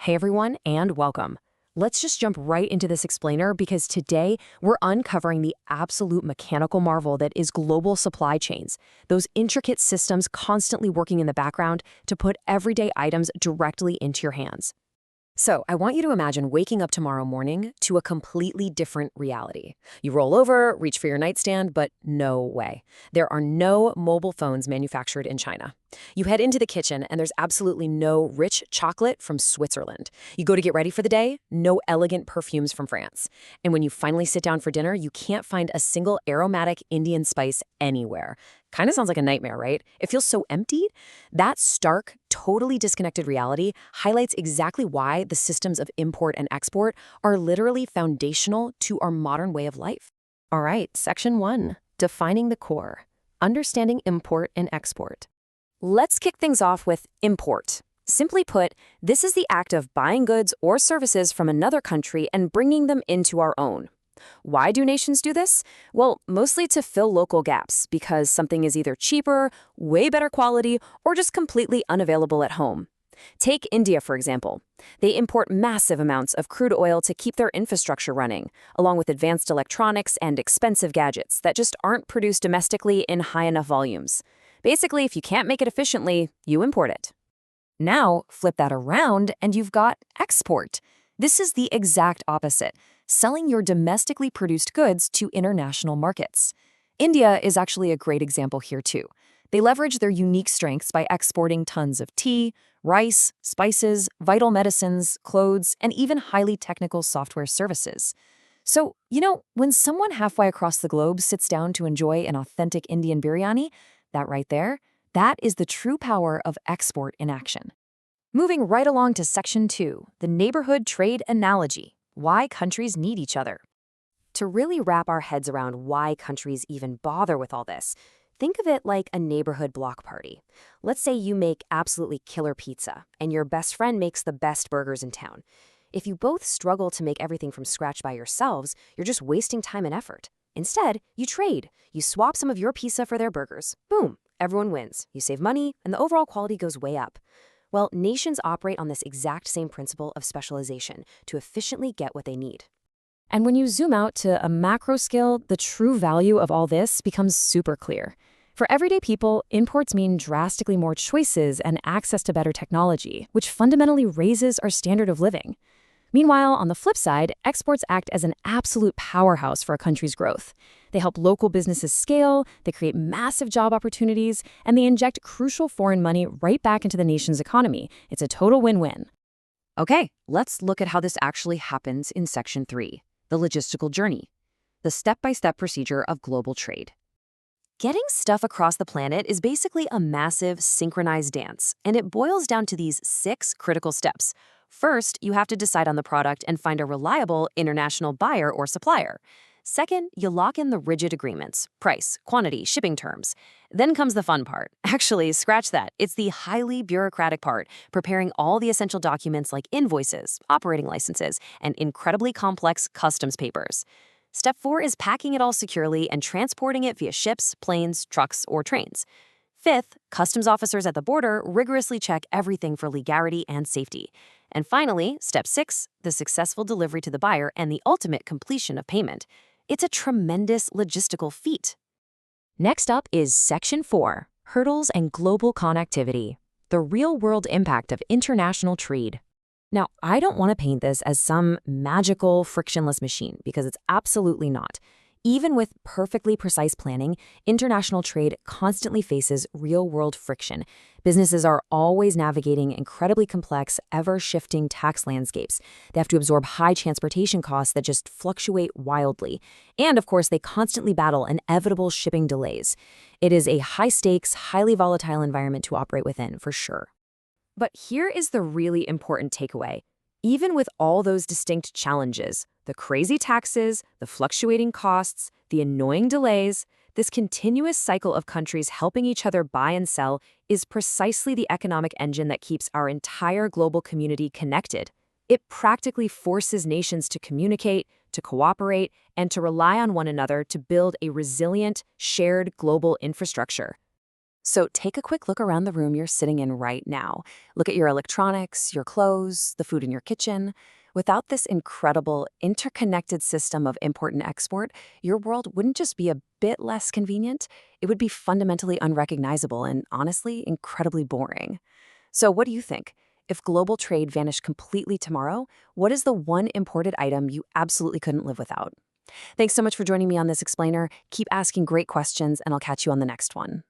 Hey everyone, and welcome. Let's just jump right into this explainer because today we're uncovering the absolute mechanical marvel that is global supply chains, those intricate systems constantly working in the background to put everyday items directly into your hands. So, I want you to imagine waking up tomorrow morning to a completely different reality. You roll over, reach for your nightstand, but no way. There are no mobile phones manufactured in China. You head into the kitchen, and there's absolutely no rich chocolate from Switzerland. You go to get ready for the day, no elegant perfumes from France. And when you finally sit down for dinner, you can't find a single aromatic Indian spice anywhere. Kind of sounds like a nightmare, right? It feels so empty. That stark, totally disconnected reality highlights exactly why the systems of import and export are literally foundational to our modern way of life. All right, Section 1, Defining the Core, Understanding Import and Export. Let's kick things off with import. Simply put, this is the act of buying goods or services from another country and bringing them into our own. Why do nations do this? Well, mostly to fill local gaps because something is either cheaper, way better quality, or just completely unavailable at home. Take India, for example. They import massive amounts of crude oil to keep their infrastructure running, along with advanced electronics and expensive gadgets that just aren't produced domestically in high enough volumes. Basically, if you can't make it efficiently, you import it. Now, flip that around and you've got export. This is the exact opposite, selling your domestically produced goods to international markets. India is actually a great example here too. They leverage their unique strengths by exporting tons of tea, rice, spices, vital medicines, clothes, and even highly technical software services. So, when someone halfway across the globe sits down to enjoy an authentic Indian biryani, that right there, that is the true power of export in action. Moving right along to Section 2, the neighborhood trade analogy, why countries need each other. To really wrap our heads around why countries even bother with all this, think of it like a neighborhood block party. Let's say you make absolutely killer pizza, and your best friend makes the best burgers in town. If you both struggle to make everything from scratch by yourselves, you're just wasting time and effort. Instead, you trade. You swap some of your pizza for their burgers. Boom, everyone wins. You save money, and the overall quality goes way up. Well, nations operate on this exact same principle of specialization to efficiently get what they need. And when you zoom out to a macro scale, the true value of all this becomes super clear. For everyday people, imports mean drastically more choices and access to better technology, which fundamentally raises our standard of living. Meanwhile, on the flip side, exports act as an absolute powerhouse for a country's growth. They help local businesses scale, they create massive job opportunities, and they inject crucial foreign money right back into the nation's economy. It's a total win-win. Okay, let's look at how this actually happens in Section 3, the logistical journey, the step-by-step procedure of global trade. Getting stuff across the planet is basically a massive synchronized dance, and it boils down to these 6 critical steps. First, you have to decide on the product and find a reliable international buyer or supplier. Second, you lock in the rigid agreements, price, quantity, shipping terms. Then comes the fun part. Actually, scratch that. It's the highly bureaucratic part, preparing all the essential documents like invoices, operating licenses, and incredibly complex customs papers. Step 4 is packing it all securely and transporting it via ships, planes, trucks, or trains. Fifth, customs officers at the border rigorously check everything for legality and safety. And finally, Step 6, the successful delivery to the buyer and the ultimate completion of payment. It's a tremendous logistical feat. Next up is Section 4, Hurdles and Global Connectivity, the real-world impact of international trade. Now, I don't want to paint this as some magical, frictionless machine because it's absolutely not. Even with perfectly precise planning, international trade constantly faces real-world friction. Businesses are always navigating incredibly complex, ever-shifting tax landscapes. They have to absorb high transportation costs that just fluctuate wildly. And, of course, they constantly battle inevitable shipping delays. It is a high-stakes, highly volatile environment to operate within, for sure. But here is the really important takeaway. Even with all those distinct challenges, the crazy taxes, the fluctuating costs, the annoying delays, this continuous cycle of countries helping each other buy and sell is precisely the economic engine that keeps our entire global community connected. It practically forces nations to communicate, to cooperate, and to rely on one another to build a resilient, shared global infrastructure. So take a quick look around the room you're sitting in right now. Look at your electronics, your clothes, the food in your kitchen. Without this incredible, interconnected system of import and export, your world wouldn't just be a bit less convenient, it would be fundamentally unrecognizable and, honestly, incredibly boring. So, what do you think? If global trade vanished completely tomorrow, what is the one imported item you absolutely couldn't live without? Thanks so much for joining me on this explainer. Keep asking great questions, and I'll catch you on the next one.